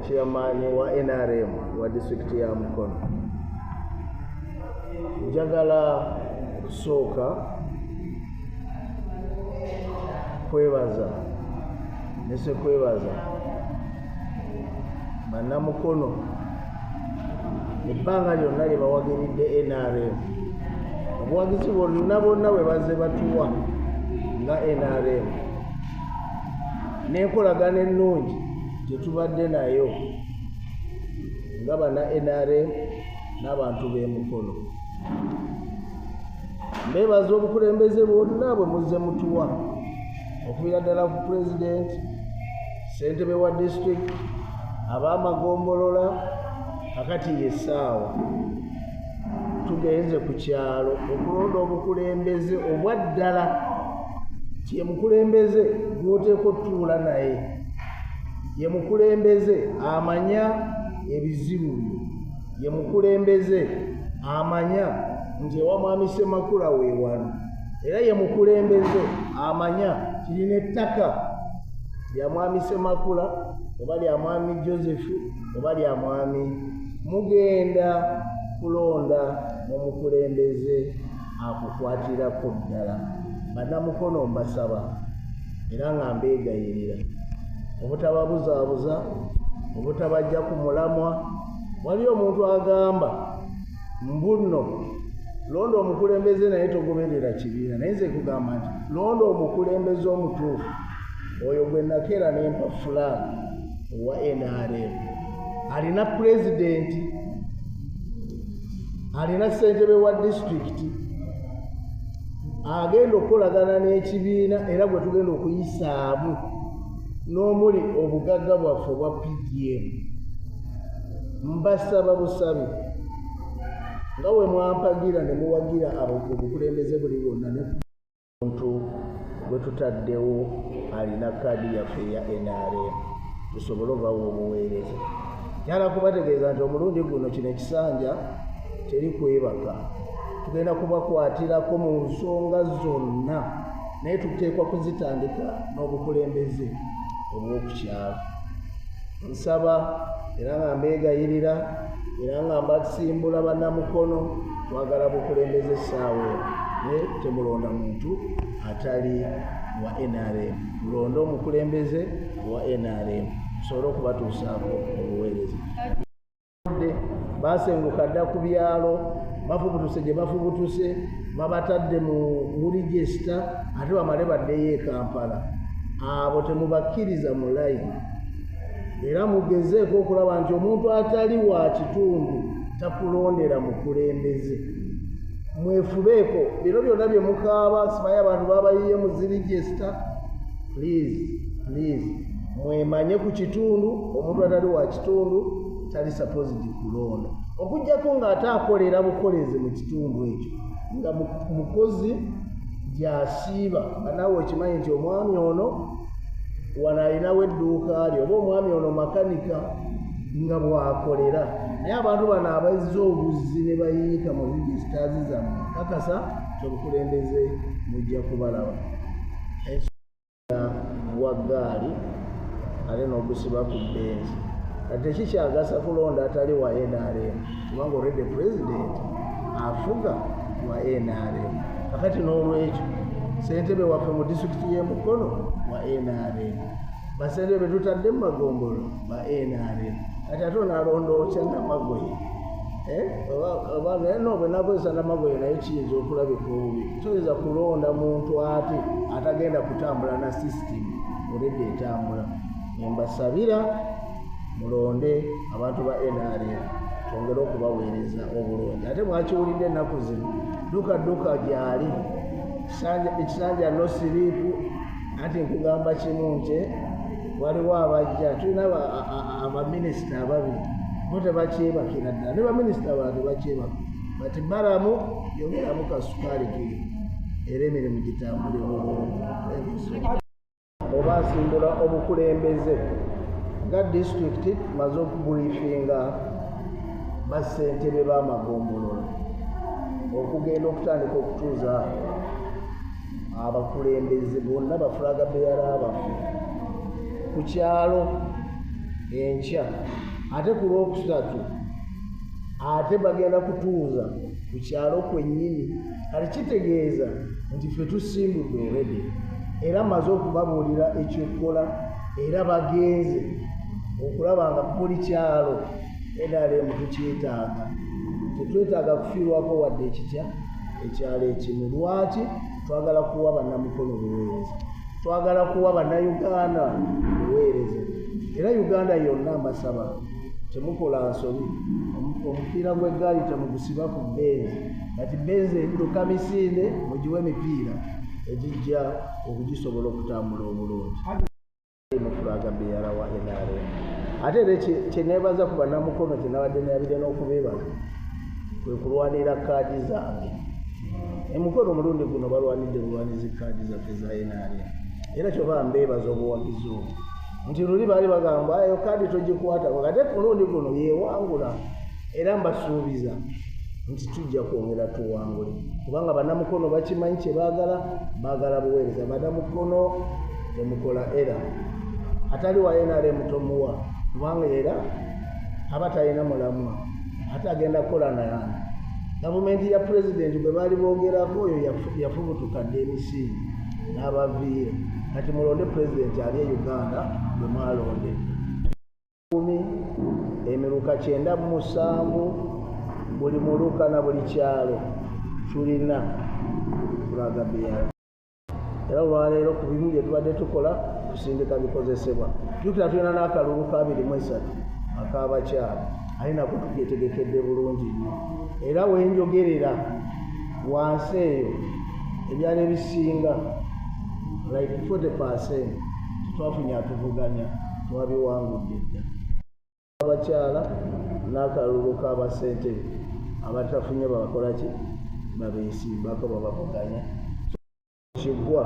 chairman wa NRM wa district ya Mukono. Njagala kusooka kwebaza nese kwebaza bannamukono ebbanga lyonna lye bawagiridde NRM. Obuwagizi bonna bonna bwe bazze batuwa nga NRM n'enkolagana ennungi gyetubadde nayo nga bana NRM n'abantu b'Emukono. Mbeebaza obukulembeze bwonna bwe muzze mutuwa okuviira ddala ku president, ssentebe wa district, ab'amagombolola. Kakati y'essaawa tugenze ku kyalo okulonda obukulembeze obwa ddala. Ye mukulembeze gw'oteeka otuula naye, ye mukulembeze amanya ebizibu byo, ye mukulembeze amanya nti ewa mwami Ssemakula we wano, era ye mukulembeze amanya kirina ettaka lya mwami Ssemakula oba lya mwami Joseph oba lya mwami. Mugenda kulonda omukulembeze akukwatirako ddala. Bannamukono mbasaba era nga mbeegayirira obutababuzaabuza, obutabajja ku mulamwa. Wali omuntu agamba mbuno londa omukulembeze naye togoberera kibiina, naye nze kugamba nti londa omukulembeze omutuufu. Oyo gwe nakeera nempa fulaga owa NRM. Alina pulezidenti, alina ssentebe wa disitulikiti, agenda okukolagana n'ekibiina era gwe tugenda okuyisaamu n'omuli obugagga bwaffe obwa PDM. Mbasaba busabi nga bwe mwampagira ne muwagira obukulembeze buli bwonna omuntu gwe tutaddewo alina kaadi yaffe ya NRM tusobole obawa obuweereza. Njala kubategeeza nti omulundi guno kino ekisanja teri kwebaka, tugenda kubakwatirako mu nsonga zonna, naye tuteekwa kuzitandika n'obukulembeze obw'okukyalo. Nsaba era nga mbeegayirira era nga mbasimbula bannamukono, twagala bukulembeze essaawa eno, naye temulonda muntu atali wa NRM, mulonde omukulembeze wa NRM tusobole okubatuusaako obuweereza. Basenguka dda ku byalo, bafubutuse gye bafubutuse, babatadde mu regisita ate bamale baddeyo e Kampala. Abo temubakkiriza mu layini era mugezeeko okulaba nti omuntu atali wa kitundu takulondera mukulembeze. Mwefubeeko bino byonna bye mukaaba, simanyi abantu babayiye mu ziregisita. Please mwemanye ku kitundu, omuntu atali wa kitundu tali supposed kulonda, okujjako ng'ate akolera bukolezi mu kitundu ekyo, nga mukozi gy'asiiba. Naawe okimanyi nti omwami ono wano alinawo edduuka lye, oba omwami ono makanika nga bw'akolera. Naye abantu bano abazze obuzzi ne bayiika mu regisitaazi zammwe, kakasa obukulembeze mujja kubalaba. Bwa ggaali ate n'ogusiba ku bbenzi. Kati tekikyagasa kulonda atali wa NRM kubanga already president afuga wa NRM. Kakati n'olwekyo ssentebe waffe mu disitulikiti y'e Mukono wa NRM, bassentebe tutadde mu Magombolo ba NRM. Kati ate onalonda otya Namagoye oba naye bwe nakozesa Namagoye naye kiyinza okulabika obubi. Toyinza kulonda muntu ate atagenda kutambula na system already etambula. Mbasabira mulonde abantu ba NRM twongere okubaweereza obulungi. Ate mwakiwulidde ennaku zino dduka gyali ekisanja no siriipu. Ati nkugamba kimu nti waliwo abajja, tulina abaminisita ababiri bo tebakyebakira ddala, ne baminisita bala tebakyebaka, bati balamu yongeramu kasukaali kiri era emirimu gitambule bulungi. Oba asimbula obukulembeze nga disitulikiti maze okubuliifinga bassentebe b'amagombolola okugenda okutandika okutuuza abakulembeze bonna bafulaga beyala abaffe ku kyalo enkya ate ku lwokusatu ate bagenda kutuuza ku kyalo kwennyini kati kitegeeza nti ffe tusimbudde already era maze okubabuulira ekyokukola era bagenze okulaba nga buli kyalo NRM tukyetaaga tetwetaaga kufiirwako wadde ekitya ekyalo ekimu lwaki twagala kuwa bannamukono buweereza twagala kuwa bannayuganda buweereza era Uganda yonna mbasaba temukola nsobi omupiira gw'eggaali temugusiba ku benzi kati benzi edduka misinde mugiwe emipiira egijja okugisobola okutambula obulungi mufulaga beyala wa NRM ate era kyeneebaza ku bannamukono kyenabadde nabire n'okubeebaza kwe kulwanira kaadi zange emukono omulundi guno balwanidde bulwanizi kaadi zaffe za NRM era kyoba mbeebaza obuwagizi obwo nti luli baali bagamba eyo kaadi togikwata ate ku mulundi guno yeewangula era mbasuubiza nti tujja kwongera tuwangule kubanga bannamukono bakimanyi kye baagala buweereza bannamukono temukola era atali wa NRM tomuwa kubanga era aba talina mulamwa ate agenda kukola nayana gavumenti ya pulezidenti bwe baali boogerako oyo yafubutukadde emisinde n'abaviire kati mulonde pulezidenti ali e Uganda bwe mwalonde emiruka 97 buli muluka na buli kyalo tulina kulaga beyala era olwaleero ku bimu bye tubadde tukola kusindika bikozesebwa jukira tulina n'akalulu ka 23 ak'abakyala ali nako tugetegekedde bulungi nnyo era wenjogerera wansi eyo ebyalo ebisinga like 40% titwafunye atuvuganya twabiwangudde dda abakyala n'akalulu k'abasente abatafunye babakola ki babeesimbako babavuganya kiggwa